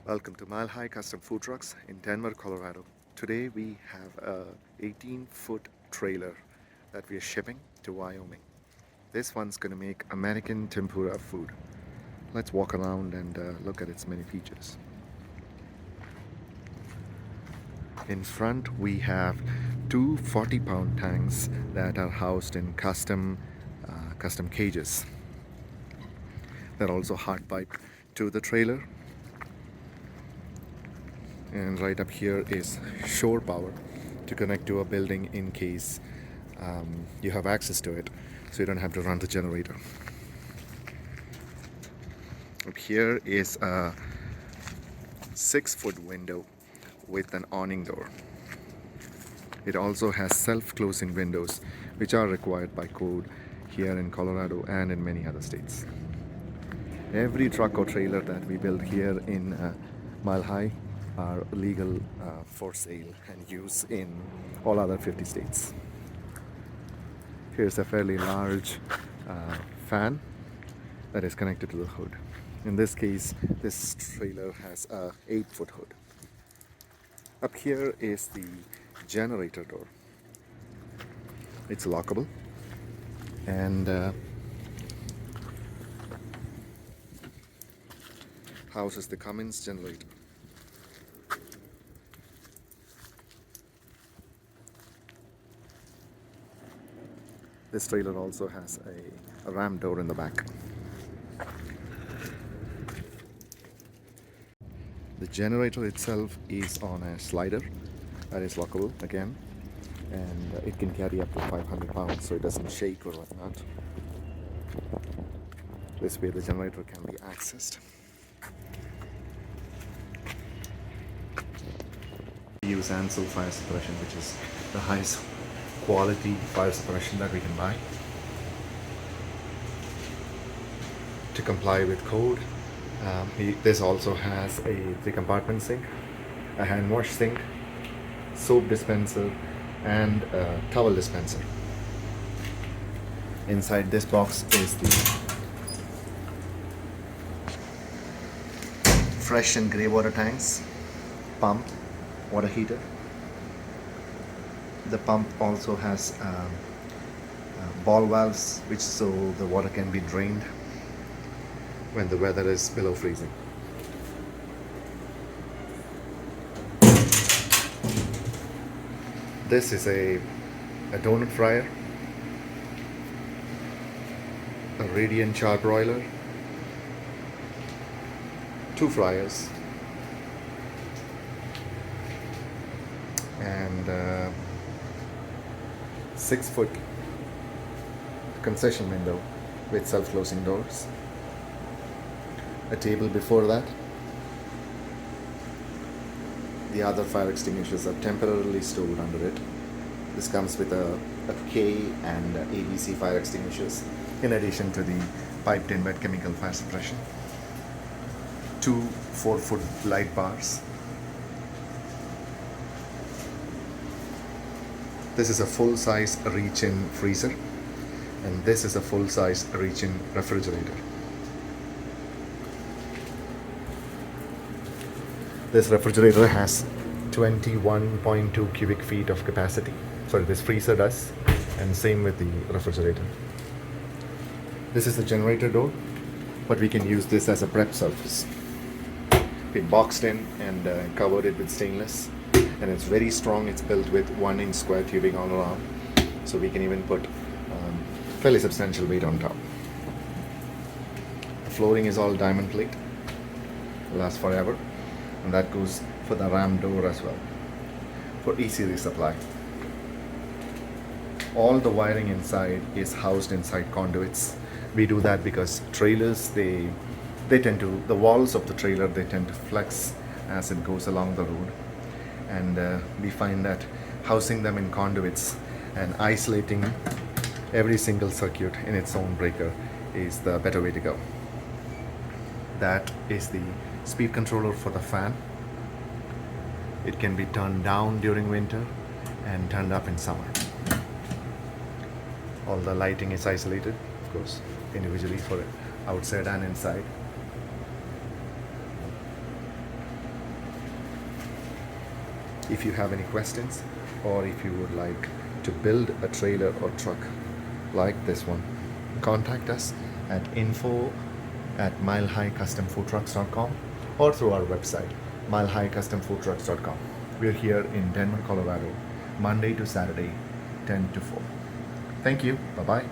Welcome to Mile High Custom Food Trucks in Denver, Colorado. Today we have a 18-foot trailer that we are shipping to Wyoming. This one's gonna make American tempura food. Let's walk around and look at its many features. In front we have two 40-pound tanks that are housed in custom cages. They're also hard piped to the trailer. And right up here is shore power to connect to a building in case you have access to it, so you don't have to run the generator. Up here is a 6-foot window with an awning door. It also has self-closing windows, which are required by code here in Colorado and in many other states. Every truck or trailer that we build here in Mile High are legal for sale and use in all other 50 states. Here's a fairly large fan that is connected to the hood. In this case, this trailer has a 8-foot hood. Up here is the generator door. It's lockable and houses the Cummins Generator. This trailer also has a ram door in the back. The generator itself is on a slider that is lockable again, and it can carry up to 500 pounds, so it doesn't shake or whatnot. This way the generator can be accessed. We use Ansel fire suppression, which is the highest quality fire suppression that we can buy to comply with code. This also has the compartment sink, a hand wash sink, soap dispenser, and a towel dispenser. Inside this box is the fresh and grey water tanks, pump, water heater. The pump also has ball valves, which so the water can be drained when the weather is below freezing. This is a donut fryer, a radiant charbroiler, 2 fryers, and 6-foot concession window with self-closing doors. A table before that. The other fire extinguishers are temporarily stored under it. This comes with a K and ABC fire extinguishers, in addition to the piped in wet chemical fire suppression. 2 4-foot light bars. This is a full-size reach-in freezer, and this is a full-size reach-in refrigerator. This refrigerator has 21.2 cubic feet of capacity. Sorry, this freezer does, and same with the refrigerator. This is the generator door, but we can use this as a prep surface. We boxed in and covered it with stainless, and it's very strong. It's built with 1-inch square tubing all around, so we can even put fairly substantial weight on top. The flooring is all diamond plate, it'll last forever, and that goes for the ram door as well for easy resupply. All the wiring inside is housed inside conduits. We do that because trailers, they tend to, the walls of the trailer, they tend to flex as it goes along the road, and we find that housing them in conduits and isolating every single circuit in its own breaker is the better way to go. That is the speed controller for the fan. It can be turned down during winter and turned up in summer. All the lighting is isolated, of course, individually for outside and inside. If you have any questions, or if you would like to build a trailer or truck like this one, contact us at info@milehighcustomfoodtrucks.com or through our website milehighcustomfoodtrucks.com. We're here in Denver, Colorado, Monday to Saturday, 10 to 4. Thank you. Bye bye.